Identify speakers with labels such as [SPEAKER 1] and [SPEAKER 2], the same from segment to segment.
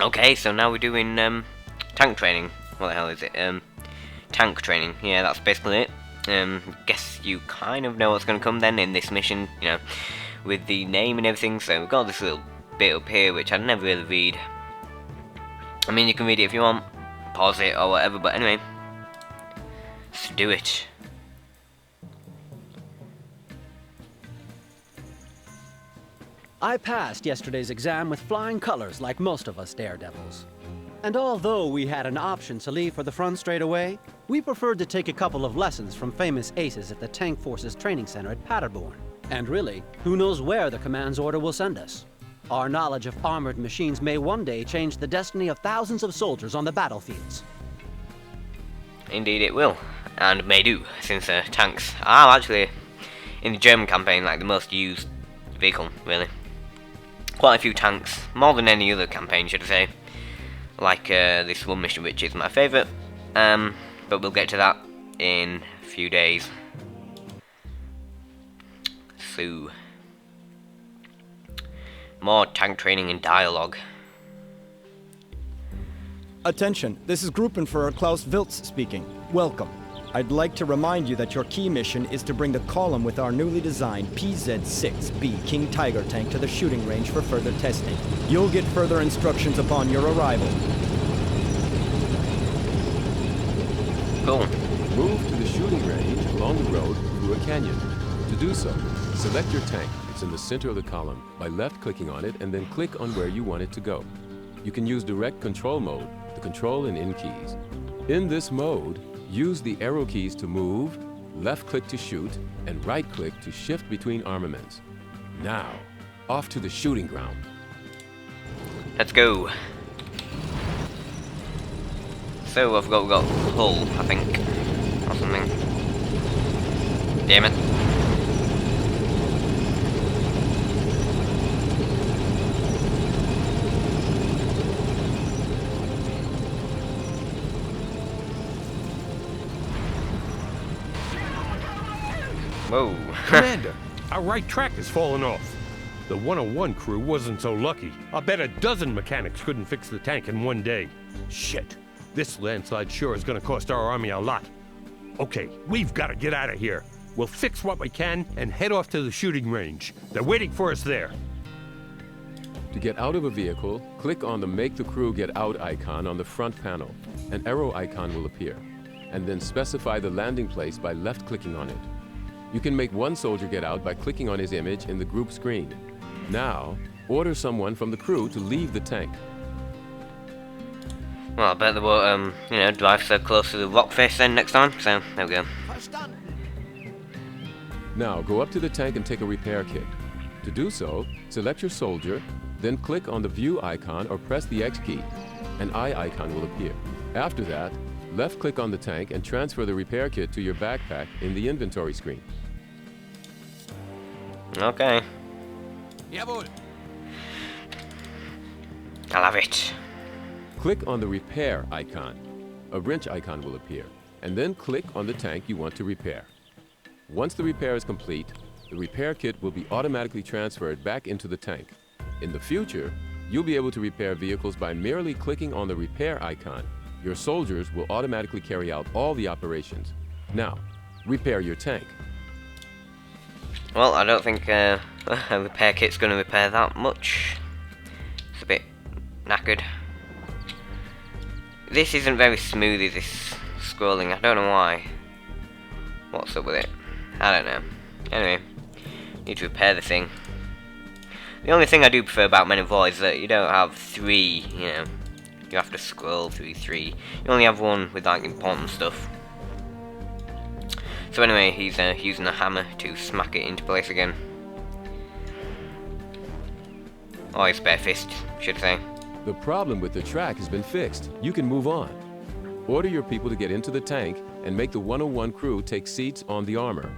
[SPEAKER 1] Okay, so now we're doing tank training. What the hell is it? Tank training. Yeah, that's basically it. Guess you kind of know what's going to come then in this mission, you know, with the name and everything. So we've got this little bit up here which I never really read. I mean, you can read it if you want, pause it or whatever, but anyway, let's do it.
[SPEAKER 2] I passed yesterday's exam with flying colors like most of us daredevils. And although we had an option to leave for the front straight away, we preferred to take a couple of lessons from famous aces at the Tank Forces Training Center at Paderborn. And really, who knows where the command's order will send us? Our knowledge of armored machines may one day change the destiny of thousands of soldiers on the battlefields.
[SPEAKER 1] Indeed it will, and may do, since tanks are actually, in the German campaign, like the most used vehicle, really. Quite a few tanks, more than any other campaign, should I say. Like this one mission, which is my favourite, but we'll get to that in a few days. So, more tank training and dialogue.
[SPEAKER 3] Attention, this is Gruppenführer Klaus Wiltz speaking. Welcome. I'd like to remind you that your key mission is to bring the column with our newly designed PZ-6B King Tiger tank to the shooting range for further testing. You'll get further instructions upon your arrival.
[SPEAKER 1] Cool.
[SPEAKER 4] Move to the shooting range along the road through a canyon. To do so, select your tank. It's in the center of the column by left-clicking on it and then click on where you want it to go. You can use direct control mode, the control and in keys. In this mode, use the arrow keys to move, left-click to shoot, and right-click to shift between armaments. Now, off to the shooting ground.
[SPEAKER 1] Let's go. So we've got hull, I think, or something. Damn it. Whoa.
[SPEAKER 5] Commander, our right track has fallen off. The 101 crew wasn't so lucky. I'll bet a dozen mechanics couldn't fix the tank in one day. Shit. This landslide sure is gonna cost our army a lot. Okay, we've gotta get out of here. We'll fix what we can and head off to the shooting range. They're waiting for us there.
[SPEAKER 4] To get out of a vehicle, click on the Make the Crew Get Out icon on the front panel. An arrow icon will appear, and then specify the landing place by left-clicking on it. You can make one soldier get out by clicking on his image in the group screen. Now, order someone from the crew to leave the tank.
[SPEAKER 1] Well, I bet they won't, you know, drive so close to the rock face then next time, so there we go.
[SPEAKER 4] Now, go up to the tank and take a repair kit. To do so, select your soldier, then click on the View icon or press the X key. An eye icon will appear. After that, left-click on the tank and transfer the repair kit to your backpack in the inventory screen.
[SPEAKER 1] Okay.
[SPEAKER 5] Jawohl.
[SPEAKER 1] I'll have it.
[SPEAKER 4] Click on the Repair icon. A wrench icon will appear, and then click on the tank you want to repair. Once the repair is complete, the repair kit will be automatically transferred back into the tank. In the future, you'll be able to repair vehicles by merely clicking on the repair icon. Your soldiers will automatically carry out all the operations. Now, repair your tank.
[SPEAKER 1] Well, I don't think a repair kit's going to repair that much. It's a bit knackered. This isn't very smooth, this scrolling. I don't know why. What's up with it? I don't know. Anyway, need to repair the thing. The only thing I do prefer about Men of War is that you don't have three, you know. You have to scroll through three. You only have one with like important stuff. So anyway, he's using a hammer to smack it into place again. Or his bare fist, should I say.
[SPEAKER 4] The problem with the track has been fixed. You can move on. Order your people to get into the tank and make the 101 crew take seats on the armor.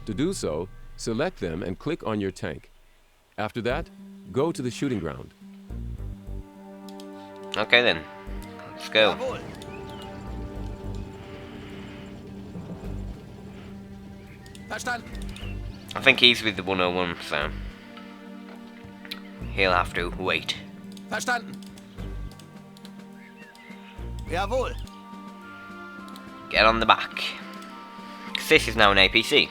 [SPEAKER 4] To do so, select them and click on your tank. After that, go to the shooting ground.
[SPEAKER 1] Okay then, let's go. I think he's with the 101, so he'll have to wait.
[SPEAKER 6] Verstanden. Jawohl.
[SPEAKER 1] Get on the back. 'Cause this is now an APC.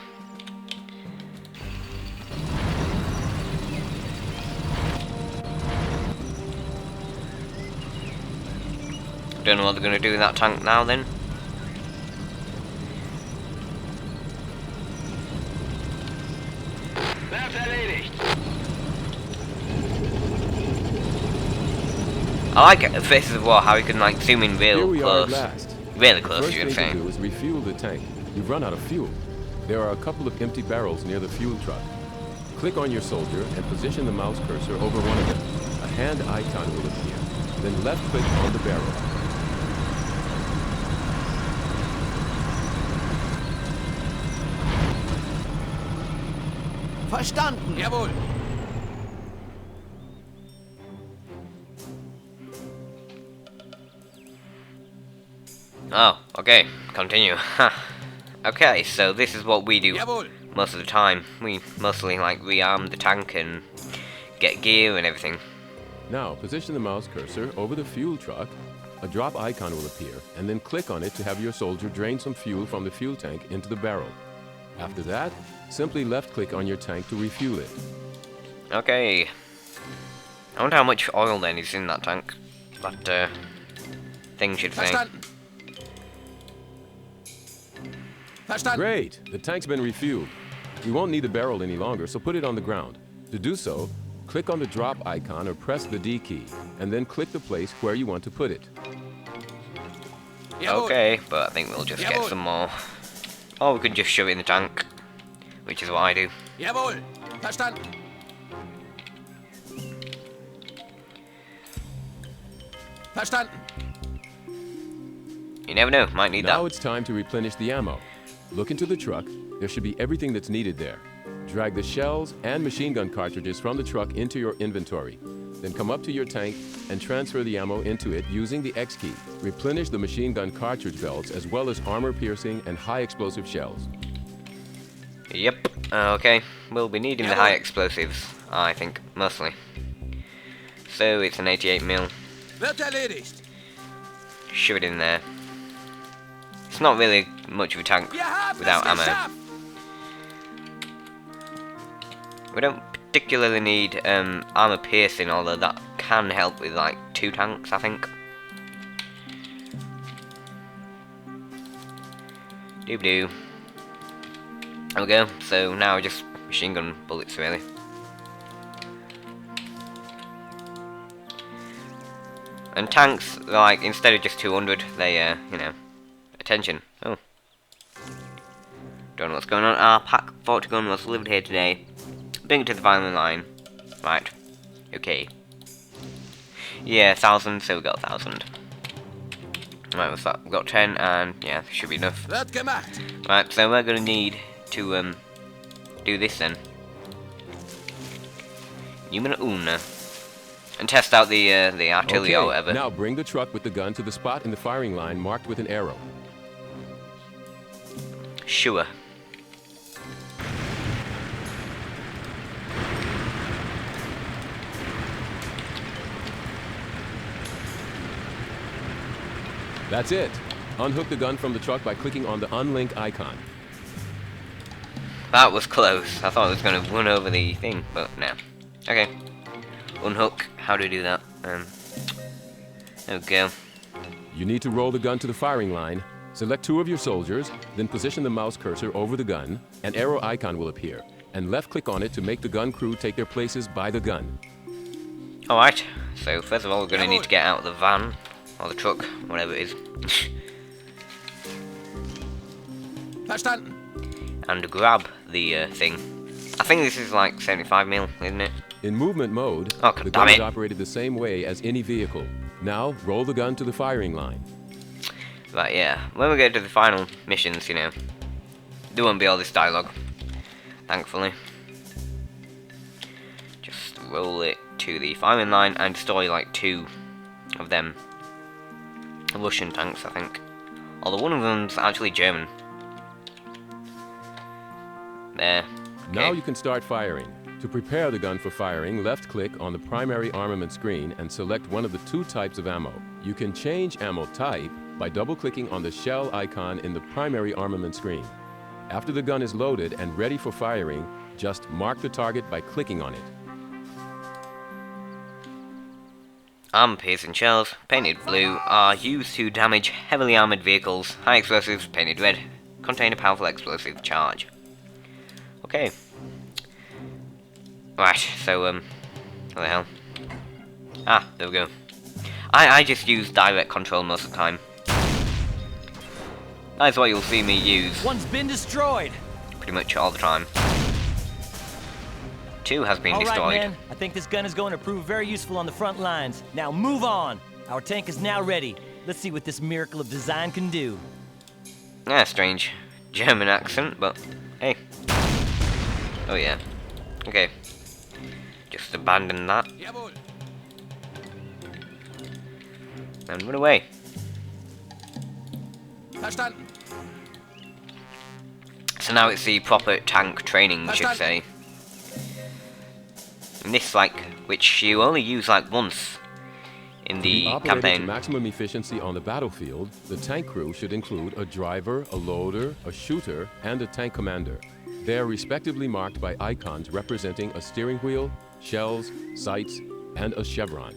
[SPEAKER 1] Don't know what they're going to do with that tank now then. I like it, Faces of War, how you can like zoom in
[SPEAKER 4] Here
[SPEAKER 1] real
[SPEAKER 4] we are at
[SPEAKER 1] close.
[SPEAKER 4] last.
[SPEAKER 1] Really
[SPEAKER 4] The
[SPEAKER 1] close,
[SPEAKER 4] first
[SPEAKER 1] you would
[SPEAKER 4] thing to
[SPEAKER 1] say.
[SPEAKER 4] do is refuel the tank. You've run out of fuel. There are a couple of empty barrels near the fuel truck. Click on your soldier and position the mouse cursor over one of them. A hand icon will appear. Then left click on the barrel.
[SPEAKER 6] Verstanden. Jawohl.
[SPEAKER 1] Oh, okay, continue. Okay, so this is what we do
[SPEAKER 6] Jawohl.
[SPEAKER 1] most of the time. We mostly like rearm the tank and get gear and everything.
[SPEAKER 4] Now, position the mouse cursor over the fuel truck. A drop icon will appear, and then click on it to have your soldier drain some fuel from the fuel tank into the barrel. After that, simply left-click on your tank to refuel it.
[SPEAKER 1] Okay. I wonder how much oil then is in that tank. That thing should say.
[SPEAKER 6] Verstanden. Verstanden.
[SPEAKER 4] Great! The tank's been refueled. You won't need the barrel any longer, so put it on the ground. To do so, click on the drop icon or press the D key, and then click the place where you want to put it.
[SPEAKER 6] Jawohl.
[SPEAKER 1] Okay, but I think we'll just get
[SPEAKER 6] Jawohl.
[SPEAKER 1] some more. Or we could just shove it in the tank, which is what I do.
[SPEAKER 6] Jawohl. Verstanden. Verstanden.
[SPEAKER 1] You never know, might need
[SPEAKER 4] Now
[SPEAKER 1] that.
[SPEAKER 4] it's time to replenish the ammo. Look into the truck. There should be everything that's needed there. Drag the shells and machine gun cartridges from the truck into your inventory. Then come up to your tank and transfer the ammo into it using the X key. Replenish the machine gun cartridge belts as well as armor-piercing and high-explosive shells.
[SPEAKER 1] Yep, okay. We'll be needing the high explosives, I think, mostly. So it's an 88mm.
[SPEAKER 6] Wird erledigt.
[SPEAKER 1] Shove it in there. It's not really much of a tank
[SPEAKER 6] Wir haben
[SPEAKER 1] without
[SPEAKER 6] es
[SPEAKER 1] ammo.
[SPEAKER 6] geschafft.
[SPEAKER 1] We don't particularly need armor piercing, although that can help with like 2 tanks, I think. Doo-doo. There we go. So now just machine gun bullets, really. And tanks, like, instead of just 200, they, you know, attention. Oh. Don't know what's going on. Our pack 40 gun was delivered here today. Bring it to the firing line. Right. Okay. Yeah, 1,000, so we got 1,000. Right, what's that? We've got 10, and yeah, should be enough.
[SPEAKER 6] Wird gemacht.
[SPEAKER 1] Right, so we're gonna need to do this then. Numero uno. And test out the artillery or whatever.
[SPEAKER 4] Now bring the truck with the gun to the spot in the firing line marked with an arrow.
[SPEAKER 1] Sure.
[SPEAKER 4] That's it. Unhook the gun from the truck by clicking on the unlink icon.
[SPEAKER 1] That was close. I thought it was going to run over the thing, but no. Okay. Unhook. How do we do that? There we go.
[SPEAKER 4] You need to roll the gun to the firing line. Select 2 of your soldiers, then position the mouse cursor over the gun. An arrow icon will appear, and left-click on it to make the gun crew take their places by the gun.
[SPEAKER 1] Alright. So, first of all, we're going to need to get out of the van. Or the truck. Whatever it is.
[SPEAKER 6] Verstanden.
[SPEAKER 1] And grab the thing. I think this is like 75mm, isn't it?
[SPEAKER 4] In movement mode,
[SPEAKER 1] Oh,
[SPEAKER 4] the
[SPEAKER 1] damn
[SPEAKER 4] gun is
[SPEAKER 1] it.
[SPEAKER 4] operated the same way as any vehicle. Now, roll the gun to the firing line.
[SPEAKER 1] But yeah, when we get to the final missions, you know, there won't be all this dialogue, thankfully. Just roll it to the firing line and destroy like 2 of them Russian tanks, I think. Although one of them's actually German. There.
[SPEAKER 4] Now
[SPEAKER 1] Okay.
[SPEAKER 4] you can start firing. To prepare the gun for firing, left-click on the primary armament screen and select one of the 2 types of ammo. You can change ammo type by double-clicking on the shell icon in the primary armament screen. After the gun is loaded and ready for firing, just mark the target by clicking on it.
[SPEAKER 1] Armor-piercing shells, painted blue, are used to damage heavily armoured vehicles. High explosives, painted red, contain a powerful explosive charge. Okay. Right, so, what the hell? Ah, there we go. I just use direct control most of the time. That's what you'll see me use.
[SPEAKER 7] One's been destroyed.
[SPEAKER 1] Pretty much all the time. 2 has been destroyed.
[SPEAKER 7] All right, man. I think this gun is going to prove very useful on the front lines. Now move on. Our tank is now ready. Let's see what this miracle of design can do.
[SPEAKER 1] Ah, strange German accent, but hey. Oh yeah. Okay. Just abandon that
[SPEAKER 6] Jawohl.
[SPEAKER 1] and run away.
[SPEAKER 6] Verstanden.
[SPEAKER 1] So now it's the proper tank training, we should say. And this, like, which you only use like once in the
[SPEAKER 4] Operated
[SPEAKER 1] campaign.
[SPEAKER 4] to maximum efficiency on the battlefield, the tank crew should include a driver, a loader, a shooter, and a tank commander. They are respectively marked by icons representing a steering wheel, shells, sights, and a chevron.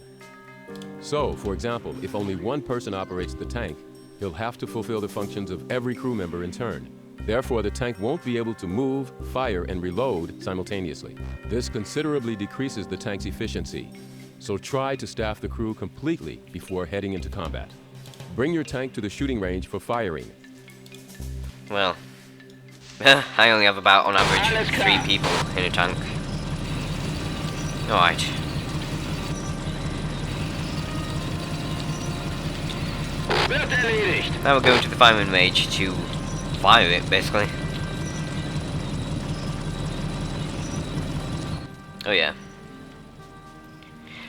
[SPEAKER 4] So, for example, if only one person operates the tank, he'll have to fulfill the functions of every crew member in turn. Therefore, the tank won't be able to move, fire, and reload simultaneously. This considerably decreases the tank's efficiency. So try to staff the crew completely before heading into combat. Bring your tank to the shooting range for firing.
[SPEAKER 1] Well, I only have about, on average, 3 people in a tank. Alright. Now we're going to the firing range to fire it, basically. Oh yeah.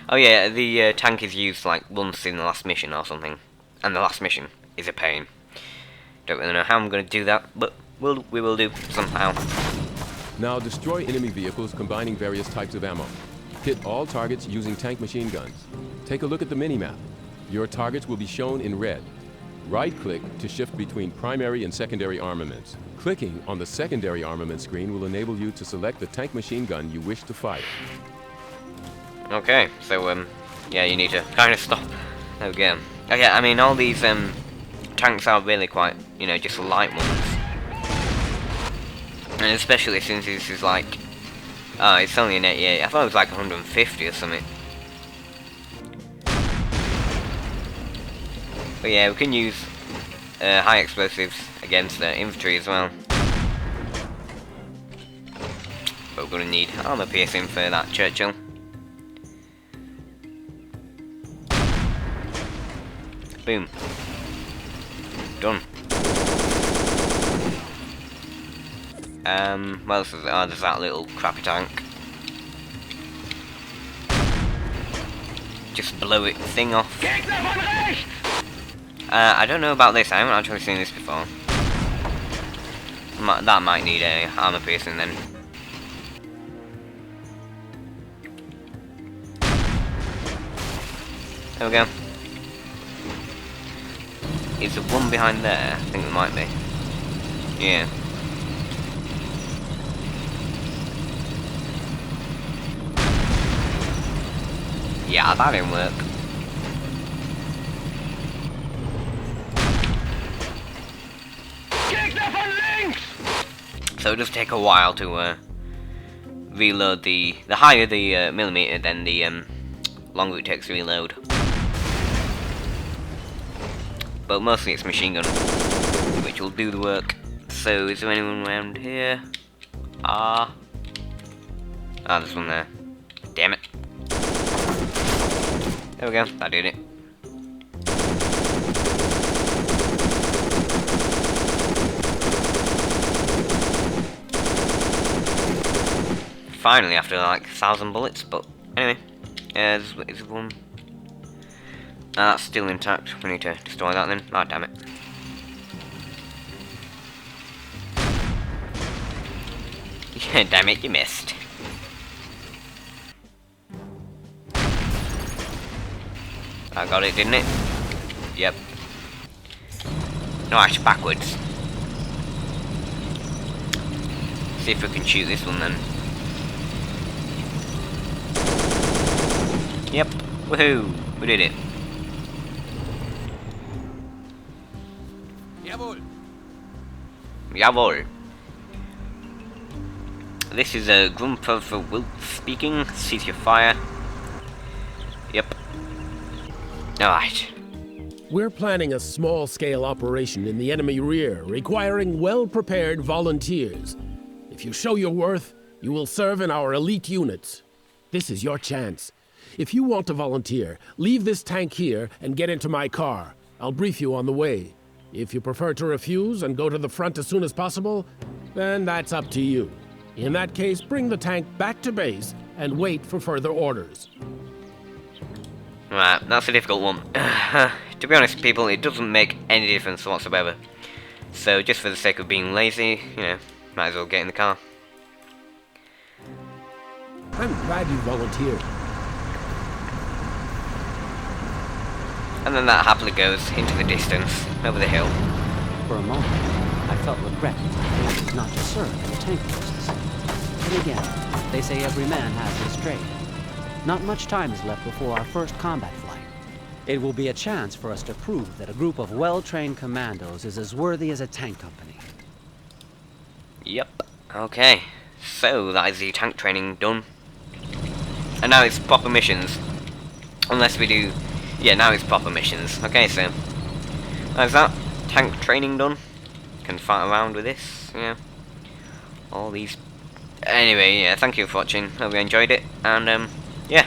[SPEAKER 1] Oh yeah, the tank is used like once in the last mission or something. And the last mission is a pain. Don't really know how I'm going to do that, but we will do somehow.
[SPEAKER 4] Now destroy enemy vehicles combining various types of ammo. Hit all targets using tank machine guns. Take a look at the minimap. Your targets will be shown in red. Right-click to shift between primary and secondary armaments. Clicking on the secondary armament screen will enable you to select the tank machine gun you wish to fire.
[SPEAKER 1] Okay, so yeah, you need to kind of stop. There we go. Okay, I mean, all these tanks are really quite, you know, just light ones. And especially since this is like, it's only an 88. I thought it was like 150 or something. But yeah, we can use high explosives against infantry as well. But we're going to need armor piercing for that, Churchill. Boom. Done. What else is there? Oh, there's that little crappy tank. Just blow it thing off. I don't know about this, I haven't actually seen this before. That might need a armor piercing then. There we go. Is there one behind there? I think there might be. Yeah. Yeah, that didn't work. So it does take a while to reload the higher the millimeter, then the longer it takes to reload. But mostly it's machine gun, which will do the work. So is there anyone around here? There's one there. Damn it. There we go, that did it. Finally, after like 1,000 bullets, but anyway, there's one. That's still intact. We need to destroy that then. Ah, damn it. Yeah, damn it, you missed. I got it, didn't it? Yep. No, actually backwards. See if we can shoot this one then. Yep. Woohoo! We did it.
[SPEAKER 6] Jawohl.
[SPEAKER 1] Jawohl. This is a group of Wilt speaking. Cease your fire. Yep. Alright.
[SPEAKER 8] We're planning a small-scale operation in the enemy rear, requiring well-prepared volunteers. If you show your worth, you will serve in our elite units. This is your chance. If you want to volunteer, leave this tank here and get into my car. I'll brief you on the way. If you prefer to refuse and go to the front as soon as possible, then that's up to you. In that case, bring the tank back to base and wait for further orders.
[SPEAKER 1] Right, that's a difficult one. To be honest, people, it doesn't make any difference whatsoever. So, just for the sake of being lazy, you know, might as well get in the car.
[SPEAKER 8] I'm glad you volunteered.
[SPEAKER 1] And then that happily goes into the distance, over the hill.
[SPEAKER 2] For a moment, I felt regret for my choice not to serve in the tank forces. But again, they say every man has his trade. Not much time is left before our first combat flight. It will be a chance for us to prove that a group of well-trained commandos is as worthy as a tank company.
[SPEAKER 1] Yep. Okay. So, that is the tank training done. And now it's proper missions. Unless we do... Yeah, now it's proper missions. Okay, so... That's that. Tank training done. Can fight around with this, yeah. All these... Anyway, yeah, thank you for watching. Hope you enjoyed it. And, yeah.